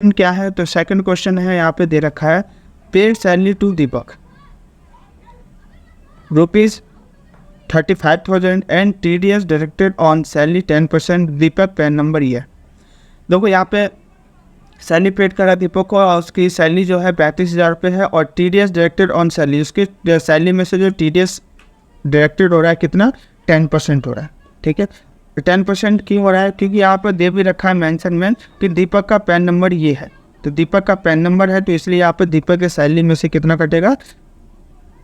क्या है, तो सेकंड क्वेश्चन है यहाँ पे दे रखा है paid salary to Deepak ₹35,000 and TDS directed on salary 10%। Deepak PAN number ये। देखो यहाँ पे सैलरी पेड करा दीपक को और उसकी सैलरी जो है 35,000 रुपये है और TDS डायरेक्टेड ऑन सैलरी, उसकी सैलरी में से जो TDS डायरेक्टेड हो रहा है कितना 10% हो रहा है। ठीक है, 10% क्यों हो रहा है, क्योंकि यहाँ पर दे भी रखा है मेंशन में कि दीपक का पैन नंबर ये है, तो दीपक का पैन नंबर है तो इसलिए यहाँ पर दीपक के सैलरी में से कितना कटेगा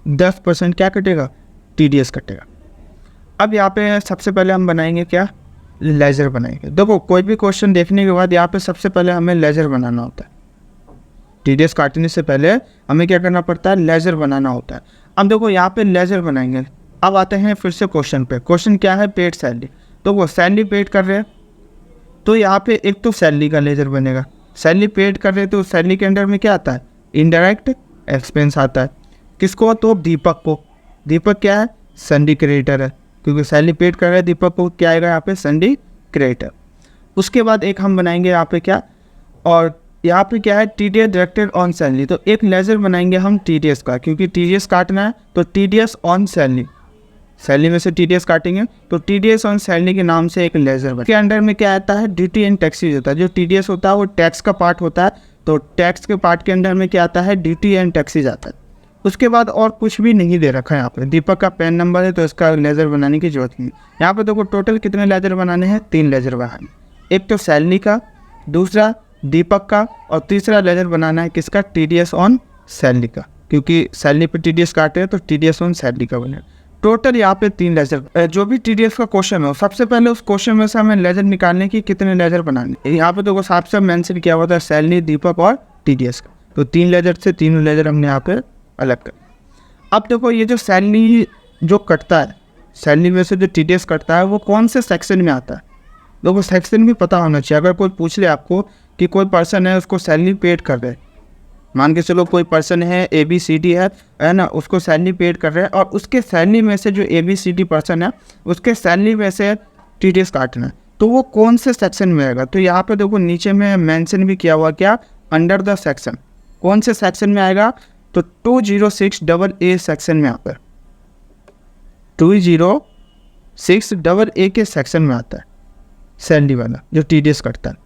10% क्या कटेगा TDS कटेगा। अब यहाँ पे सबसे पहले हम बनाएंगे क्या, लेजर बनाएंगे। देखो कोई भी क्वेश्चन देखने के बाद यहाँ पे सबसे पहले हमें लेजर बनाना होता है। TDS काटने से पहले हमें क्या करना पड़ता है, लेजर बनाना होता है। अब देखो यहाँ पे लेजर बनाएंगे। अब आते हैं फिर से क्वेश्चन पे। क्वेश्चन क्या है, पेड सैलरी। तो वो सैलरी पेड कर रहे हैं तो यहाँ पे एक तो सैलरी का लेजर बनेगा। सैलरी पेड कर रहे हैं तो सैलरी के अंडर में क्या आता है, इनडायरेक्ट एक्सपेंस आता है। किसको, तो दीपक को। दीपक क्या है, सैलरी क्रेडिटर है, क्योंकि सैलरी पेड कर रहे हैं दीपक को, क्या आएगा यहाँ पे सैलरी क्रेडिटर। उसके बाद एक हम बनाएंगे यहाँ पे क्या, और यहाँ पे क्या है TDS डायरेक्टेड ऑन सैलरी। तो एक लेजर बनाएंगे हम TDS का, क्योंकि TDS काटना है तो TDS ऑन सैलरी, सैलरी में से TDS काटेंगे तो TDS ऑन सैलरी के नाम से एक लेजर बना। के अंडर में क्या आता है, ड्यूटी एंड टैक्सेस होता है। जो TDS होता है वो टैक्स का पार्ट होता है, तो टैक्स के पार्ट के अंडर में क्या आता है, ड्यूटी एंड टैक्सेस आता है। उसके बाद और कुछ भी नहीं दे रखा है यहाँ पे। दीपक का पैन नंबर है तो इसका लेजर बनाने की जरूरत नहीं। यहाँ पे देखो टोटल कितने लेजर बनाने हैं, 3 लेजर बनाने। एक तो सैलरी का, दूसरा दीपक का, और तीसरा लेजर बनाना है किसका, TDS ऑन सैलरी का, क्योंकि सैलरी पे TDS काटे हैं तो TDS ऑन सैलरी का बने। टोटल यहाँ पे 3 लेजर। जो भी TDS का क्वेश्चन हो सबसे पहले उस क्वेश्चन में से हमें लेजर निकालने की कितने लेजर बनाने। यहाँ पे देखो साफ साफ मेंशन किया हुआ था सैलरी, दीपक और TDS का, तो 3 लेजर से तीनों लेजर हमने यहाँ पे अलग कर। अब देखो ये जो सैलरी जो कटता है, सैलरी में से जो TDS कटता है वो कौन से सेक्शन में आता है। देखो सेक्शन भी पता होना चाहिए। अगर कोई पूछ ले आपको कि कोई पर्सन है उसको सैलरी पेड कर रहे, मान के चलो कोई पर्सन है ABCD है ना, उसको सैलरी पेड कर रहे हैं और उसके सैलरी में से जो ABCD पर्सन है उसके सैलरी में से TDS काटना है, तो वो कौन से सेक्शन में आएगा। तो यहाँ पे देखो नीचे में मेंशन भी किया हुआ क्या, अंडर द सेक्शन। कौन से सेक्शन में आएगा, तो 206AA सेक्शन में आता है। 206AA के सेक्शन में आता है सैलरी वाला जो TDS कटता है।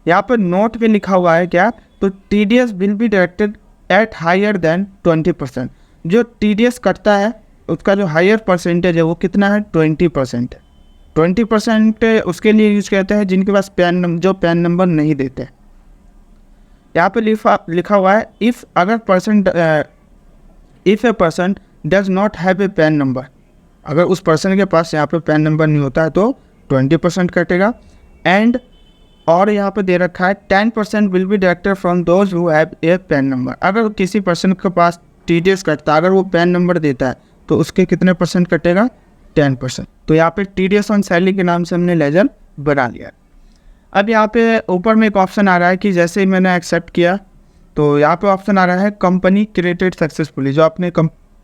यहाँ पर नोट पे लिखा हुआ है क्या, तो TDS will be directed at higher than 20%। जो TDS कटता है उसका जो हायर परसेंटेज है वो कितना है, 20% है। 20% उसके लिए यूज करते हैं जिनके पास जो पैन नंबर नहीं देते। यहाँ पे लिखा हुआ है if a person does not have a pan number. अगर उस पर्सन के पास यहाँ पे पैन नंबर नहीं होता है तो 20% कटेगा। एंड और यहाँ पे दे रखा है 10% will be directed from those who have a pan number. अगर किसी पर्सन के पास TDS कटता है, अगर वो पैन नंबर देता है तो उसके कितने परसेंट कटेगा, 10%। तो यहाँ पे TDS ऑन सैलरी के नाम से हमने लेजर बना लिया। अब यहाँ पे ऊपर में एक ऑप्शन आ रहा है कि जैसे ही मैंने एक्सेप्ट किया तो यहाँ पे ऑप्शन आ रहा है कंपनी क्रिएटेड सक्सेसफुली। जो आपने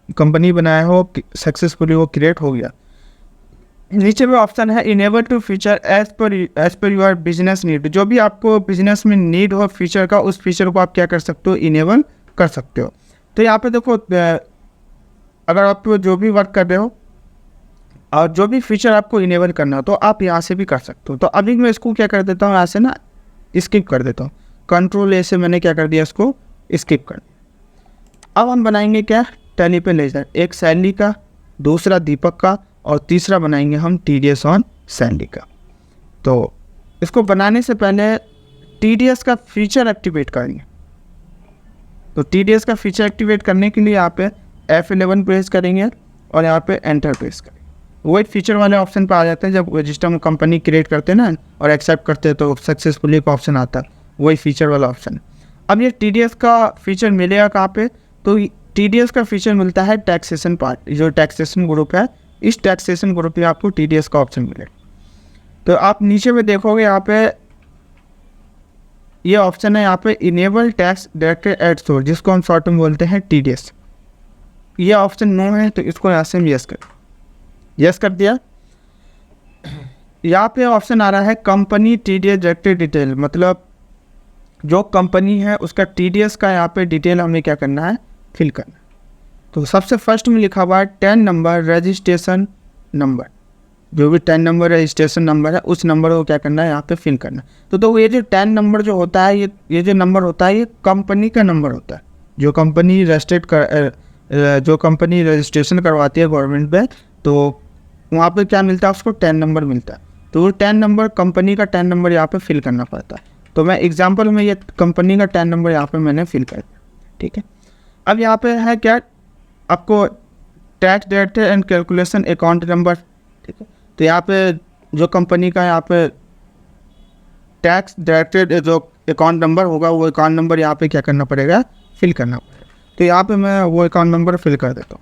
कंपनी बनाया हो सक्सेसफुली वो क्रिएट हो गया। नीचे में ऑप्शन है enable to feature as per your business need. जो भी आपको बिजनेस में नीड हो फीचर का, उस फीचर को आप क्या कर सकते हो, इनेबल कर सकते हो। तो यहाँ पे देखो अगर आप जो भी वर्क कर रहे हो और जो भी फीचर आपको इनेबल करना हो तो आप यहाँ से भी कर सकते हो। तो अभी मैं इसको क्या कर देता हूँ, यहाँ से ना स्किप कर देता हूँ। Ctrl+A से मैंने क्या कर दिया, इसको स्किप कर दिया। अब हम बनाएंगे क्या, टैली पे लेजर। एक सैलरी का, दूसरा दीपक का, और तीसरा बनाएंगे हम TDS ऑन सैलरी का। तो इसको बनाने से पहले TDS का फीचर एक्टिवेट करेंगे। तो TDS का फीचर एक्टिवेट करने के लिए यहाँ पे F11 प्रेस करेंगे और यहाँ पे एंटर प्रेस करेंगे। वही फीचर वाले ऑप्शन पर आ जाते हैं। जब रजिस्टर में कंपनी क्रिएट करते हैं ना और एक्सेप्ट करते हैं तो सक्सेसफुली का ऑप्शन आता है, वही फीचर वाला ऑप्शन। अब ये TDS का फीचर मिलेगा कहाँ पे, तो TDS का फीचर मिलता है टैक्सेशन पार्ट। जो टैक्सेशन ग्रुप है, इस टैक्सेशन ग्रुप में आपको TDS का ऑप्शन मिलेगा। तो आप नीचे में देखोगे यहाँ पे ये ऑप्शन है, यहाँ पे enable tax directed at source, जिसको हम शॉर्ट में बोलते हैं TDS। ये ऑप्शन नो है तो इसको यहाँ से हम यस कर दिया। यहाँ पे ऑप्शन आ रहा है कंपनी TDS डायरेक्टेड डिटेल, मतलब जो कंपनी है उसका TDS का यहाँ पे डिटेल हमें क्या करना है, फिल करना है। तो सबसे फर्स्ट में लिखा हुआ है 10 नंबर रजिस्ट्रेशन नंबर, जो भी 10 नंबर रजिस्ट्रेशन नंबर है उस नंबर को क्या करना है, यहाँ पे फिल करना है। तो ये जो 10 नंबर जो होता है, ये जो नंबर होता है, ये कंपनी का नंबर होता है। जो कंपनी रजिस्ट्रेशन करवाती है गवर्नमेंट में, तो वहाँ पे क्या मिलता है, उसको 10 नंबर मिलता है। तो वो 10 नंबर कंपनी का 10 नंबर यहाँ पे फिल करना पड़ता है। तो मैं एग्जांपल में ये कंपनी का 10 नंबर यहाँ पे मैंने फिल कर दिया, ठीक है। अब यहाँ पे है क्या, आपको tax director and calculation account number, ठीक है। तो यहाँ पे जो कंपनी का यहाँ पे टैक्स डायरेक्टेड जो अकाउंट नंबर होगा, वो अकाउंट नंबर यहाँ पे क्या करना पड़ेगा, फिल करना पड़ेगा। तो यहाँ पे मैं वो अकाउंट नंबर फिल कर देता हूँ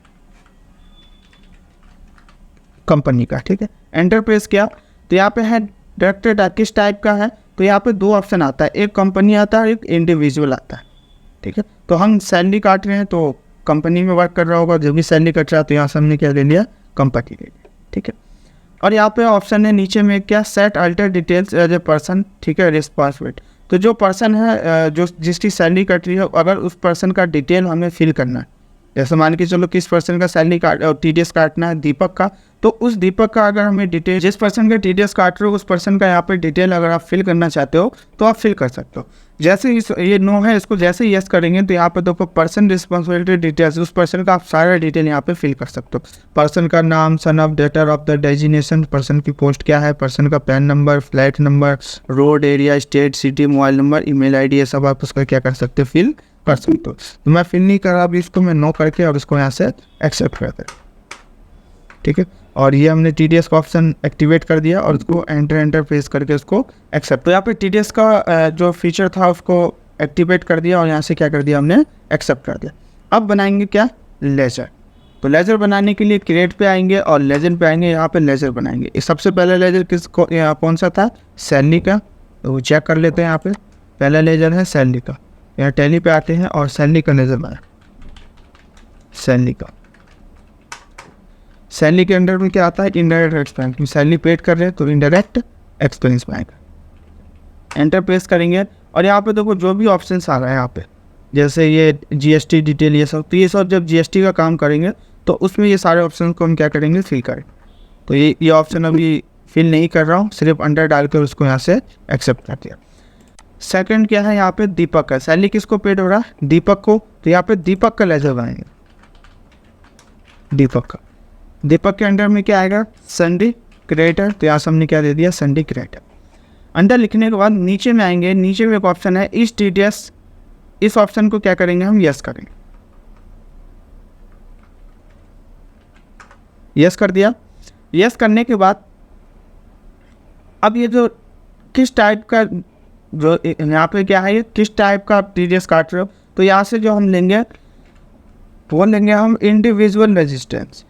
कंपनी का, ठीक है। एंटर प्रेस किया तो यहाँ पे है डायरेक्टेड किस टाइप का है, तो यहाँ पे 2 ऑप्शन आता है, एक कंपनी आता है, एक इंडिविजुअल आता है, ठीक है। तो हम सैलरी काट रहे हैं, तो कंपनी में वर्क कर रहा होगा जो भी सैलरी कट रहा है, तो यहाँ से हमने क्या ले लिया, कंपनी ले लिया, ठीक है। और यहाँ पे ऑप्शन है नीचे में क्या, set alter details as a person, ठीक है, रिस्पॉन्सिबिलिटी। तो जो पर्सन है जो जिसकी सैलरी कट रही है, अगर उस पर्सन का डिटेल हमें फिल करना है, जैसे मान के चलो किस पर्सन का सैलरी TDS काटना है, दीपक का, तो उस दीपक का अगर हमें डिटेल, जिस पर्सन का TDS काट रहे हो उस पर्सन का यहाँ पे डिटेल अगर आप फिल करना चाहते हो तो आप फिल कर सकते हो। जैसे ये नो है, इसको जैसे यस करेंगे तो यहाँ पे देखो पर्सन रिस्पॉन्सिबिलिटी डिटेल्स, उस पर्सन का आप सारा डिटेल यहाँ पे फिल कर सकते हो। पर्सन का नाम, son of debtor of the designation, person की पोस्ट क्या है, पर्सन का pan number, flat number, road area, state, city, mobile number, email ID, ये सब आप उसका क्या कर सकते हो, फिल कर सकते हो। तो मैं फिल नहीं कर रहा अभी इसको, मैं नो करके और इसको यहाँ से एक्सेप्ट कर दे, ठीक है। और ये हमने TDS का ऑप्शन एक्टिवेट कर दिया और उसको एंटर प्रेस करके उसको एक्सेप्ट। तो यहाँ पे TDS का जो फीचर था उसको एक्टिवेट कर दिया और यहाँ से क्या कर दिया, हमने एक्सेप्ट कर दिया। अब बनाएंगे क्या, लेजर। तो लेजर बनाने के लिए क्रिएट पे आएंगे और लेजर पे आएंगे, यहाँ पे लेजर बनाएंगे। सबसे पहला लेजर कौन सा था, सैलरी का, तो वो चेक कर लेते हैं। यहाँ पे पहला लेजर है सैलरी का, यहाँ टैली पे आते हैं और सैलरी का लेजर बना, सैलरी के अंडर में क्या आता है, इनडायरेक्ट एक्सपेंस। सैलरी पेड कर रहे हैं तो इनडायरेक्ट एक्सपेंस में आएगा। एंटर प्रेस करेंगे और यहाँ पे देखो जो भी ऑप्शन आ रहा है यहाँ पे, जैसे ये GST डिटेल, ये सब, तो ये सब जब GST का काम करेंगे तो उसमें ये सारे ऑप्शन को हम क्या करेंगे, फिल करें। तो ये ऑप्शन अभी फिल नहीं कर रहा हूँ, सिर्फ अंडर डाल कर उसको यहाँ से एक्सेप्ट कर दिया। सेकंड क्या है, यहाँ पे दीपक का सैलरी किसको पेड हो रहा है, दीपक को। तो यहाँ पे दीपक का लेजर बनाएंगे, दीपक के अंडर में क्या आएगा, संडे क्रिएटर। तो यहाँ से हमने क्या दे दिया, संडे क्रिएटर। अंडर लिखने के बाद नीचे में आएंगे, नीचे में एक ऑप्शन है इस TDS, इस ऑप्शन को क्या करेंगे, हम यस करेंगे। यस कर दिया। यस करने के बाद अब ये जो किस टाइप का, जो यहाँ पे क्या है, ये किस टाइप का आप TDS काट रहे हो, तो यहाँ से जो हम लेंगे वो लेंगे हम इंडिविजुअल रजिस्टेंस,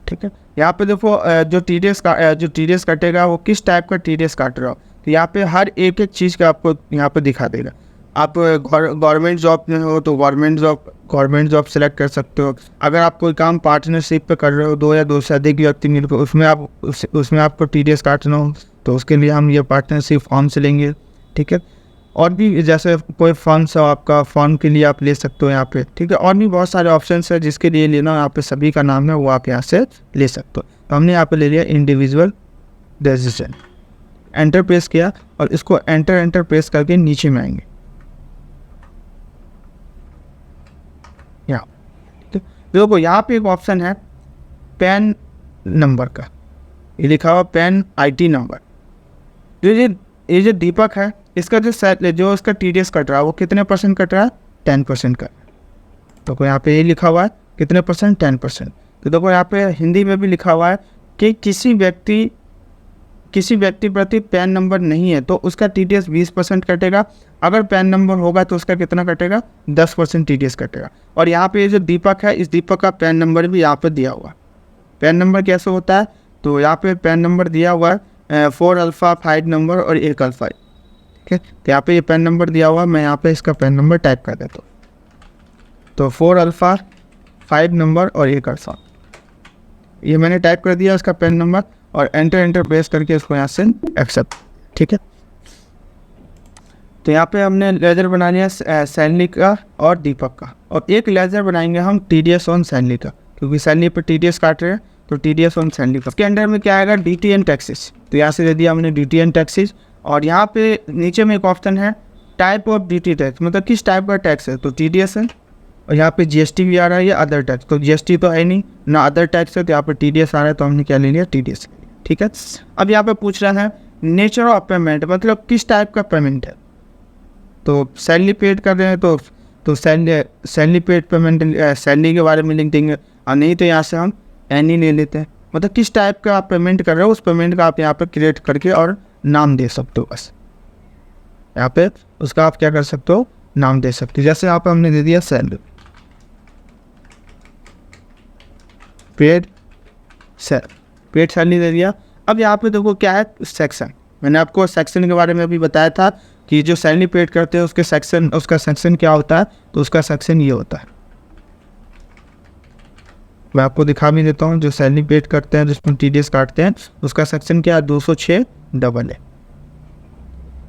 ठीक है। यहाँ पे देखो जो TDS कटेगा वो किस टाइप का TDS काट रहा हो, तो यहाँ पे हर एक चीज़ का आपको यहाँ पे दिखा देगा। आप गवर्नमेंट जॉब में हो तो गवर्नमेंट जॉब सेलेक्ट कर सकते हो। अगर आप कोई काम पार्टनरशिप पे कर रहे हो, 2 या 2 से अधिक व्यक्ति मिलकर, उसमें आपको TDS काटना हो तो उसके लिए हम ये पार्टनरशिप फॉर्म से लेंगे, ठीक है। और भी जैसे कोई फंड्स हो आपका, फॉर्म के लिए आप ले सकते हो यहाँ पे, ठीक है। और भी बहुत सारे ऑप्शंस है जिसके लिए लेना, यहाँ पे सभी का नाम है वो आप यहाँ से ले सकते हो। तो हमने यहाँ पे ले लिया इंडिविजुअल रजिस्ट्रेशन। एंटर प्रेस किया और इसको एंटर प्रेस करके नीचे में आएंगे यहाँ, ठीक है। देखो यहाँ पे एक ऑप्शन है पैन नंबर का, ये लिखा हुआ पैन IT नंबर। ये जो दीपक है, इसका जो इसका TDS कट रहा है वो कितने % कट रहा है, 10% का। तो यहाँ पे ये लिखा हुआ है कितने %, 10%। तो देखो यहाँ पे हिंदी में भी लिखा हुआ है कि किसी व्यक्ति प्रति पैन नंबर नहीं है तो उसका TDS 20% कटेगा। अगर पैन नंबर होगा तो उसका कितना कटेगा, 10% TDS कटेगा। और यहाँ पे ये जो दीपक है, इस दीपक का पैन नंबर भी यहाँ पे दिया हुआ है। पैन नंबर कैसे होता है, तो यहाँ पे पैन नंबर दिया हुआ है 4 अल्फ़ा 5 नंबर और 1 अल्फ़ा, ठीक है। तो यहाँ पे ये पैन नंबर दिया हुआ है, मैं यहाँ पे इसका पैन नंबर टाइप कर देता हूँ। तो 4 अल्फ़ा 5 नंबर और 1 अल्फ़ा, ये मैंने टाइप कर दिया इसका पैन नंबर और एंटर प्रेस करके इसको यहाँ से एक्सेप्ट, ठीक है। तो यहाँ पे हमने लेज़र बना लिया सैलरी का और दीपक का, और एक लेज़र बनाएंगे हम TDS ऑन सैलरी का, क्योंकि सैलरी पर TDS काट रहे हैं, तो TDS ऑन सैलरी का। इसके अंडर में क्या आएगा, DT एंड टैक्सेस, तो यहाँ से दे दिया हमने DT एंड टैक्सेस। और यहाँ पे नीचे में एक ऑप्शन है टाइप ऑफ DT टैक्स, मतलब किस टाइप का टैक्स है, तो TDS है। और यहाँ पे GST भी आ रहा है या अदर टैक्स, तो GST तो है नहीं ना, अदर टैक्स है, तो यहाँ पे TDS आ रहा है, तो हमने क्या ले लिया, TDS। ठीक है, अब यहाँ पे पूछ रहा है नेचर ऑफ पेमेंट, मतलब किस टाइप का पेमेंट है, तो सैलरी पेड कर रहे हैं तो सैलरी पेड पेमेंट सैलरी के बारे में लिख देंगे, और नहीं तो यहाँ से हम एनी ले लेते हैं, मतलब किस टाइप का आप पेमेंट कर रहे हो उस पेमेंट का आप यहाँ पे क्रिएट करके और नाम दे सकते हो। बस यहाँ पे उसका आप क्या कर सकते हो, नाम दे सकते हो। जैसे यहाँ पे हमने दे दिया सैलरी पेड सैलरी दे दिया। अब यहाँ पे देखो क्या है, सेक्शन, मैंने आपको सेक्शन के बारे में अभी बताया था कि जो सैलरी पेड करते हैं उसके सेक्शन, उसका सेक्शन क्या होता है, तो उसका सेक्शन ये होता है, मैं आपको दिखा भी देता हूँ। जो सैलरी पेड करते हैं जिसमें TDS काटते हैं उसका सेक्शन क्या है, 206 डबल है।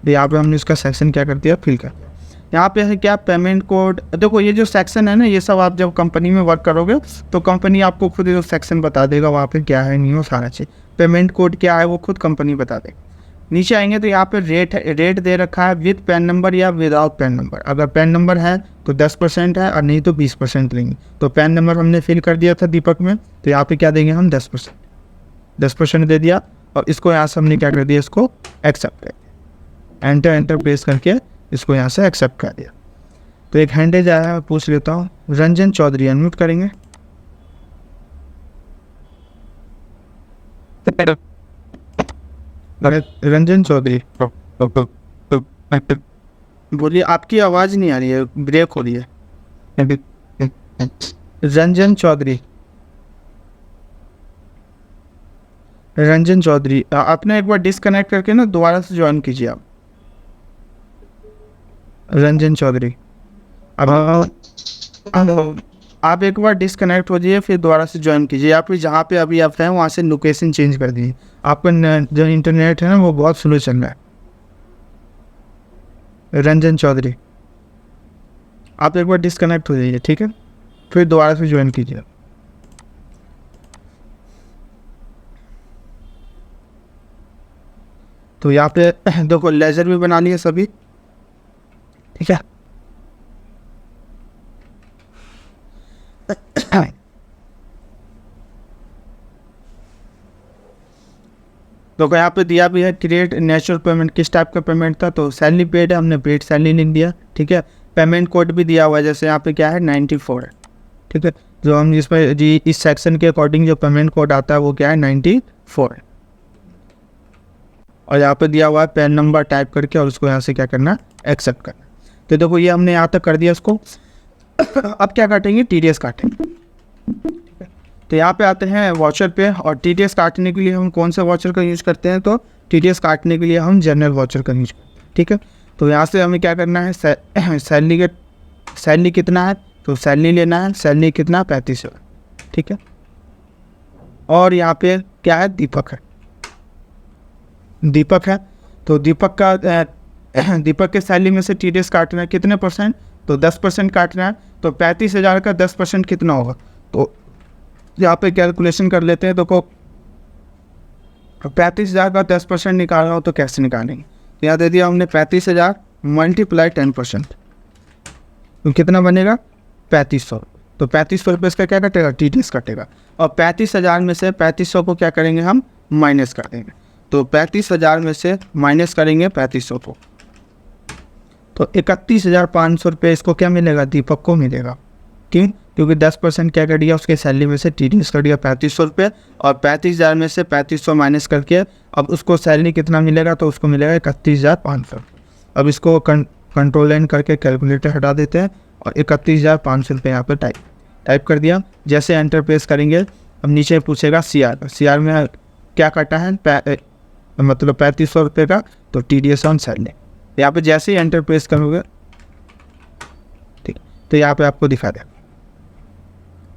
यहाँ पे हमने उसका सेक्शन क्या कर दिया, फिल कर दिया। यहाँ पे है क्या, पेमेंट कोड। देखो ये जो सेक्शन है ना, ये सब आप जब कंपनी में वर्क करोगे तो कंपनी आपको खुद जो सेक्शन बता देगा वहाँ पे क्या है, नहीं हो सारा चीज़। पेमेंट कोड क्या है वो खुद कंपनी बता देगी। नीचे आएंगे तो यहाँ पे रेट दे रखा है विद पैन नंबर या विदाउट पैन नंबर। अगर पैन नंबर है तो 10% है, और नहीं तो 20% लेंगे। तो पैन नंबर हमने फिल कर दिया था दीपक में, तो यहाँ पे क्या देंगे हम, 10% दे दिया। और इसको यहाँ से हमने क्या कर दिया, इसको एक्सेप्ट कर दिया, एंटर प्रेस करके इसको यहाँ से एक्सेप्ट कर दिया। तो एक हैंडेज आया है, पूछ लेता हूँ, रंजन चौधरी, अनम्यूट करेंगे। रंजन चौधरी बोलिए, आपकी आवाज़ नहीं आ रही है, ब्रेक हो रही है। रंजन चौधरी, आपने एक बार डिस्कनेक्ट करके ना दोबारा से ज्वाइन कीजिए आप। रंजन चौधरी, अब आप एक बार डिस्कनेक्ट हो जाइए, फिर दोबारा से ज्वाइन कीजिए, या फिर जहाँ पे अभी आप हैं वहाँ से लोकेशन चेंज कर दीजिए। आपका जो इंटरनेट है ना वो बहुत स्लो चल रहा है। रंजन चौधरी, आप एक बार डिस्कनेक्ट हो जाइए, ठीक है, फिर दोबारा से ज्वाइन कीजिए। तो यहाँ पे देखो लेजर भी बना लिए सभी, ठीक है। तो यहाँ पे दिया भी है क्रिएट नेचुरल पेमेंट, किस टाइप का पेमेंट था, तो सैलरी पेड है, हमने पेड सैलरी लिख दिया, ठीक है। पेमेंट कोड भी दिया हुआ है, जैसे यहाँ पे क्या है 94 है, ठीक है। जो हम इसमें जी इस सेक्शन के अकॉर्डिंग जो पेमेंट कोड आता है वो क्या है 94 है। और यहाँ पे दिया हुआ है पैन नंबर टाइप करके, और उसको यहाँ से क्या करना, एक्सेप्ट करना। तो देखो ये हमने यहाँ तक कर दिया इसको। अब क्या काटेंगे, TDS काटेंगे। तो यहाँ पे आते हैं वॉचर पे, और TDS काटने के लिए हम कौन सा वॉचर का यूज़ करते हैं, तो TDS काटने के लिए हम जनरल वॉचर का यूज़ करते हैं, ठीक है। तो यहाँ से हमें क्या करना है, सैलरी कितना है, तो सैलरी लेना है, सैलरी कितना 3500, ठीक है। और यहाँ पे क्या है, दीपक है, तो दीपक के सैलरी में से TDS काटना है कितने %, तो 10% काटना है। तो 35,000 का 10% कितना होगा, तो यहाँ पे कैलकुलेशन कर लेते हैं। देखो 35,000 का 10% निकालना हो तो कैसे निकालेंगे, तो यहाँ दे दिया हमने 35,000 मल्टीप्लाई 10%, तो कितना बनेगा 3500। तो 3500 रुपये इसका क्या कटेगा, TDS कटेगा। और 35,000 में से 3500 को क्या करेंगे, हम माइनस कर देंगे। तो 35,000 में से माइनस करेंगे 3500 को, तो 31,500 रुपये इसको क्या मिलेगा, दीपक को मिलेगा। क्यों, क्योंकि 10% क्या कर दिया, उसके सैलरी में से TDS कर दिया 3500 रुपये, और 35,000 में से 3500 माइनस करके अब उसको सैलरी कितना मिलेगा, तो उसको मिलेगा 31,500। अब इसको कंट्रोल एन करके कैलकुलेटर हटा देते हैं, और 31,500 रुपये यहाँ पर टाइप कर दिया। जैसे एंटर प्रेस करेंगे, अब नीचे पूछेगा CR में क्या कटा है, मतलब 3500 रुपये का, तो TDS ऑन सैलरी। यहाँ पे जैसे ही एंटर प्रेस करोगे, ठीक, तो यहाँ पे आपको दिखा देगा,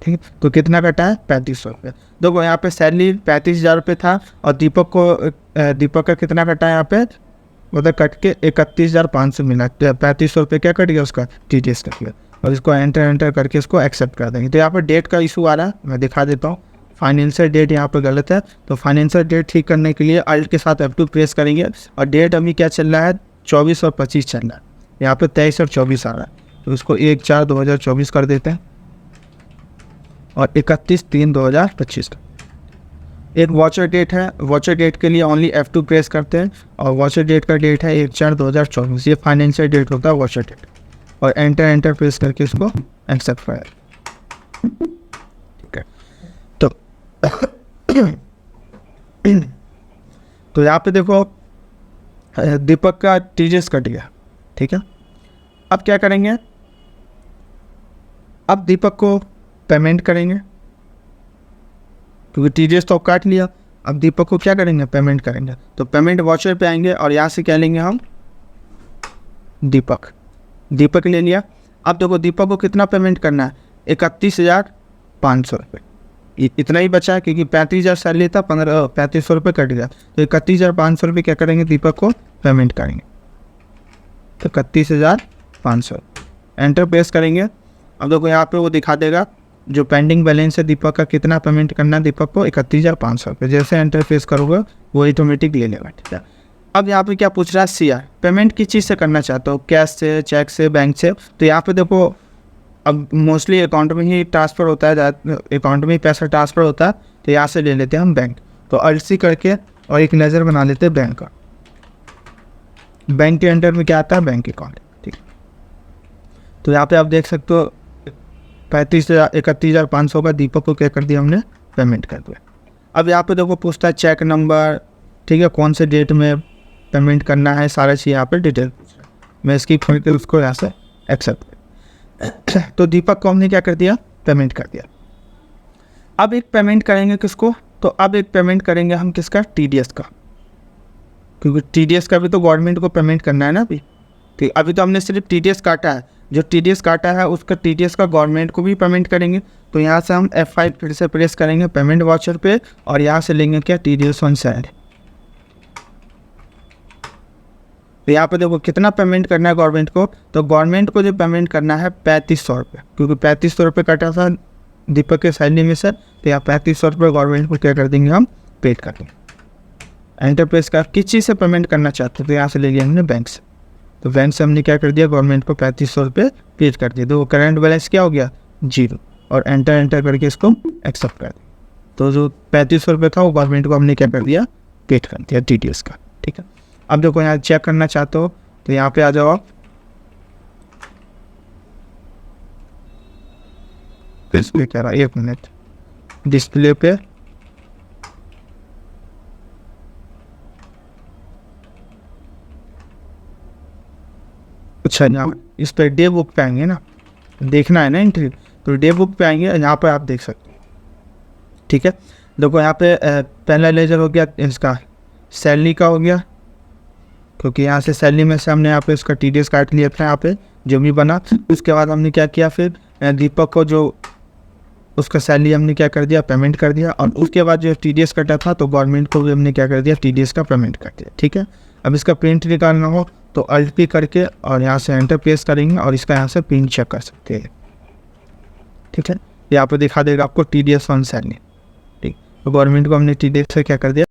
ठीक है। तो कितना कटा है, 3500 रुपये। देखो यहाँ पे सैलरी 35,000 रुपये था, और दीपक का कितना कटा है यहाँ पे उधर कट के 31,500 मिला, 3500 रुपये क्या कट गया उसका, TDS कट गया। और इसको एंटर करके इसको एक्सेप्ट कर देंगे। तो यहाँ पर डेट का इशू आ रहा है, मैं दिखा देता हूँ। फाइनेंशियल डेट यहाँ पर गलत है, तो फाइनेंशियल डेट ठीक करने के लिए अल्ट के साथ F2 प्रेस करेंगे। और डेट अभी क्या चल रहा है, 24 और 25 चल रहा है, यहाँ पे 23 और 24 आ रहा है। तो इसको 1/4/2024 कर देते हैं और 31/3/2025 का एक वॉचर डेट है। वॉचर डेट के लिए ओनली F2 प्रेस करते हैं और वॉचर डेट का डेट है 1/4/2024। ये फाइनेंशियल डेट होता है वॉचर डेट। और एंटर प्रेस करके इसको एक्सेप्ट करें। ठीक है, तो यहाँ पे देखो दीपक का TDS कट गया। ठीक है, अब क्या करेंगे, अब दीपक को पेमेंट करेंगे क्योंकि TDS तो काट लिया। अब दीपक को क्या करेंगे, पेमेंट करेंगे। तो पेमेंट वॉचर पे आएंगे और यहाँ से क्या लेंगे हम, दीपक ले लिया। अब देखो दीपक को कितना पेमेंट करना है, 31,500 रुपये। इतना ही बचा है क्योंकि 35,000 सैलरी था, 3500 रुपये कट गया। तो 31,500 रुपये क्या करेंगे, दीपक को पेमेंट करेंगे। तो 31,500 एंटर प्रेस करेंगे। अब देखो यहाँ पे वो दिखा देगा जो पेंडिंग बैलेंस है दीपक का, कितना पेमेंट करना है दीपक को, 31,500 रुपये। जैसे एंटर प्रेस करोगे वो ऑटोमेटिक ले लेगा। ठीक है, अब यहाँ पे क्या पूछ रहा है, CR पेमेंट किस चीज़ से करना चाहते हो, कैश से, चेक से, बैंक से। तो यहाँ पे देखो अब मोस्टली अकाउंट में ही ट्रांसफ़र होता है, अकाउंट में ही पैसा ट्रांसफ़र होता है। तो यहाँ से ले लेते हैं हम बैंक। तो अल्ट करके और एक नज़र बना लेते हैं बैंक का। बैंक के अंडर में क्या आता है, बैंक अकाउंट। ठीक, तो यहाँ पे आप देख सकते हो 31,500 का दीपक को क्या कर दिया हमने, पेमेंट कर दिया। अब यहाँ पे देखो पूछता है चेक नंबर, ठीक है, कौन से डेट में पेमेंट करना है, सारा चीज़ यहाँ पे डिटेल पूछ रहा है। मैं इसकी फोन कर उसको यहाँ से एक्सेप्ट। तो दीपक को हमने क्या कर दिया, पेमेंट कर दिया। अब एक पेमेंट करेंगे किसको, तो अब एक पेमेंट करेंगे हम किसका, TDS का, क्योंकि TDS का भी तो गवर्नमेंट को पेमेंट करना है ना अभी। ठीक, अभी तो हमने सिर्फ TDS काटा है, जो TDS काटा है उसका TDS का गवर्नमेंट को भी पेमेंट करेंगे। तो यहाँ से हम F5 फिर से प्रेस करेंगे पेमेंट वॉचर पे और यहाँ से लेंगे क्या, TDS ऑन सैलरी। तो यहाँ पे देखो कितना पेमेंट करना है गवर्नमेंट को, तो गवर्नमेंट को जो पेमेंट करना है 3500 रुपये, क्योंकि 3500 रुपये कटा था दीपक के सैलरी में से। तो यहाँ 3500 रुपये गवर्नमेंट को क्या कर देंगे, हम पेड कर देंगे। एंटर प्रेस का किस चीज़ से पेमेंट करना चाहते हैं, तो यहाँ से ले लिया हमने बैंक से। तो बैंक से हमने क्या कर दिया, गवर्नमेंट को 3500 रुपये पेड कर दिया। तो वो करंट बैलेंस क्या हो गया, 0। और एंटर करके इसको एक्सेप्ट कर दिया। तो जो 3500 रुपये था वो गवर्नमेंट को हमने क्या कर दिया, पेड कर दिया TDS का। ठीक है, अब देखो यहाँ चेक करना चाहते हो तो यहाँ पे आ जाओ आप, डिस्प्ले कह रहा है, 1 मिनट, डिस्प्ले पे अच्छा यहाँ इस पर डे बुक पे आएंगे ना, देखना है ना एंट्री, तो डे बुक पे आएंगे, यहाँ पर आप देख सकते हो। ठीक है, देखो यहाँ पे पहला लेजर हो गया इसका सैलरी का हो गया, क्योंकि यहाँ से सैलरी में से हमने यहाँ पे उसका TDS काट लिया था, यहाँ पे जो भी बना। उसके बाद हमने क्या किया, फिर दीपक को जो उसका सैलरी हमने क्या कर दिया, पेमेंट कर दिया। और उसके बाद जो TDS कटा था तो गवर्नमेंट को भी हमने क्या कर दिया, TDS का पेमेंट कर दिया। ठीक है, अब इसका प्रिंट निकालना हो तो अल्ट P करके और यहाँ से एंटर प्रेस करेंगे और इसका यहाँ से प्रिंट चेक कर सकते हैं। ठीक है, यहाँ पर दिखा देगा आपको TDS ऑन सैलरी। ठीक, तो गवर्नमेंट को हमने TDS से क्या कर दिया,